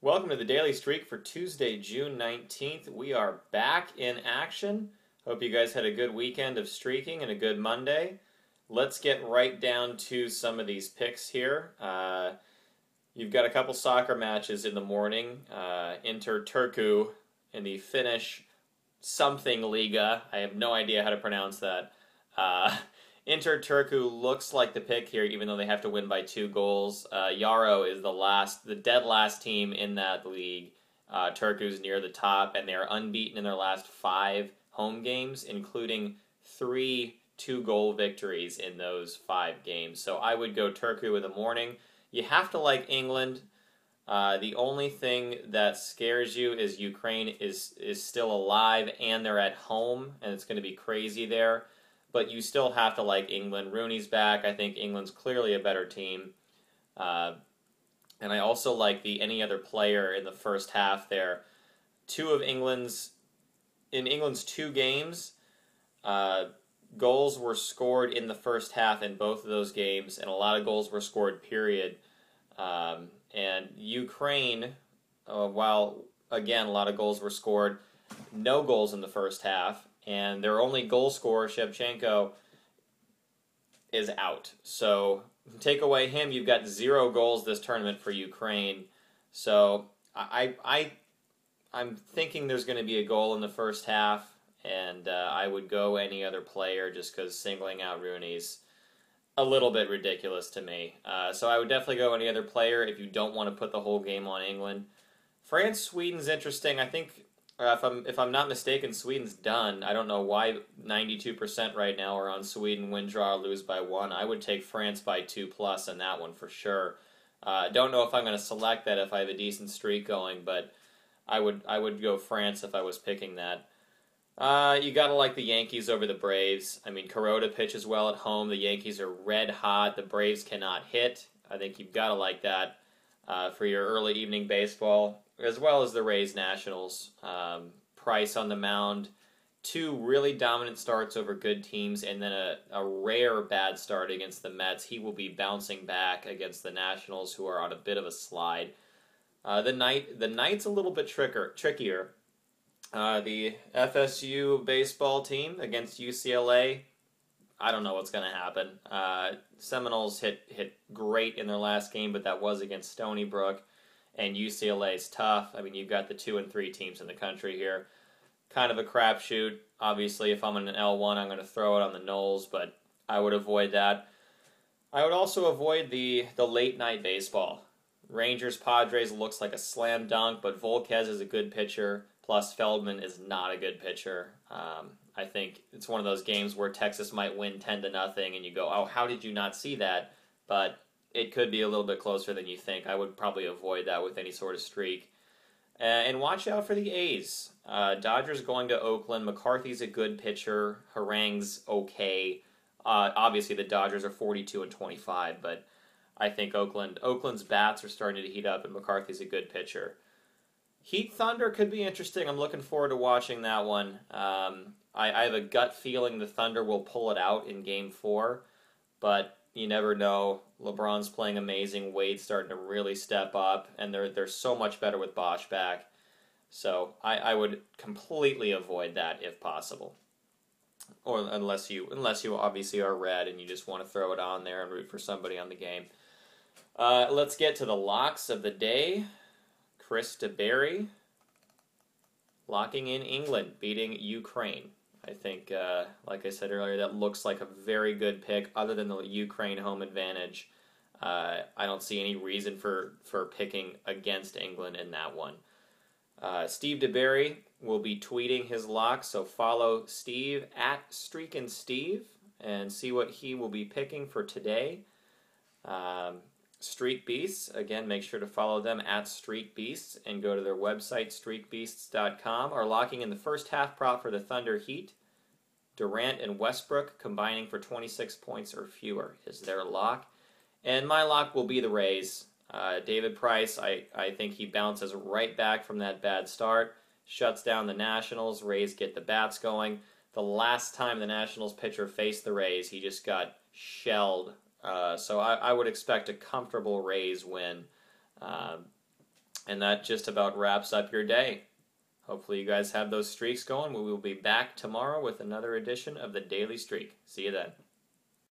Welcome to the Daily Streak for Tuesday, June 19th. We are back in action. Hope you guys had a good weekend of streaking and a good Monday. Let's get right down to some of these picks here. You've got a couple soccer matches in the morning. Inter Turku in the Finnish something Liga. I have no idea how to pronounce that. Inter Turku looks like the pick here, even though they have to win by 2 goals. Yarrow is the dead last team in that league. Turku's near the top, and they are unbeaten in their last 5 home games, including 3 2-goal victories in those 5 games. So I would go Turku in the morning. You have to like England. The only thing that scares you is Ukraine is still alive, and they're at home, and it's going to be crazy there. But you still have to like England. Rooney's back. I think England's clearly a better team. And I also like any other player in the first half there. In England's 2 games, goals were scored in the first half in both of those games, and a lot of goals were scored, period. And Ukraine, while, again, a lot of goals were scored, no goals in the first half. And their only goal scorer, Shevchenko, is out. So take away him, you've got 0 goals this tournament for Ukraine. So I'm thinking there's going to be a goal in the first half, and I would go any other player just because singling out Rooney's a little bit ridiculous to me. So I would definitely go any other player if you don't want to put the whole game on England. France-Sweden's interesting. I think if I'm not mistaken, Sweden's done. I don't know why 92% right now are on Sweden, win, draw, or lose by 1. I would take France by 2+ in that one for sure. Don't know if I'm going to select that if I have a decent streak going, but I would go France if I was picking that. You got to like the Yankees over the Braves. I mean, Kuroda pitches well at home. The Yankees are red hot. The Braves cannot hit. I think you've got to like that for your early evening baseball, as well as the Rays Nationals. Price on the mound, 2 really dominant starts over good teams, and then a rare bad start against the Mets. He will be bouncing back against the Nationals, who are on a bit of a slide. The night's a little bit trickier. The FSU baseball team against UCLA, I don't know what's going to happen. Seminoles hit great in their last game, but that was against Stony Brook. And UCLA's tough. I mean, you've got the 2 and 3 teams in the country here. Kind of a crapshoot. Obviously, if I'm in an L1, I'm going to throw it on the Noles, but I would avoid that. I would also avoid the late night baseball. Rangers-Padres looks like a slam dunk, but Volquez is a good pitcher, plus Feldman is not a good pitcher. I think it's one of those games where Texas might win 10-0, and you go, oh, how did you not see that? But it could be a little bit closer than you think. I would probably avoid that with any sort of streak. And watch out for the A's. Dodgers going to Oakland. McCarthy's a good pitcher. Harang's okay. Obviously, the Dodgers are 42-25, but I think Oakland's bats are starting to heat up, and McCarthy's a good pitcher. Heat Thunder could be interesting. I'm looking forward to watching that one. I have a gut feeling the Thunder will pull it out in Game 4, but you never know. LeBron's playing amazing. Wade's starting to really step up, and they're so much better with Bosch back. So I would completely avoid that if possible, or unless you obviously are red and you just want to throw it on there and root for somebody on the game. Let's get to the locks of the day. Chris DeBerry locking in England, beating Ukraine. I think, like I said earlier, that looks like a very good pick. Other than the Ukraine home advantage, I don't see any reason for picking against England in that one. Steve DeBerry will be tweeting his locks, so follow Steve at StreakinSteve and see what he will be picking for today. Streak Beasts, again, make sure to follow them at Streak Beasts and go to their website, streakbeasts.com, are locking in the first half prop for the Thunder Heat. Durant and Westbrook combining for 26 points or fewer is their lock. And my lock will be the Rays. David Price, I think he bounces right back from that bad start, shuts down the Nationals, Rays get the bats going. The last time the Nationals pitcher faced the Rays, he just got shelled. So I would expect a comfortable Rays win. And that just about wraps up your day. Hopefully you guys have those streaks going. We will be back tomorrow with another edition of the Daily Streak. See you then.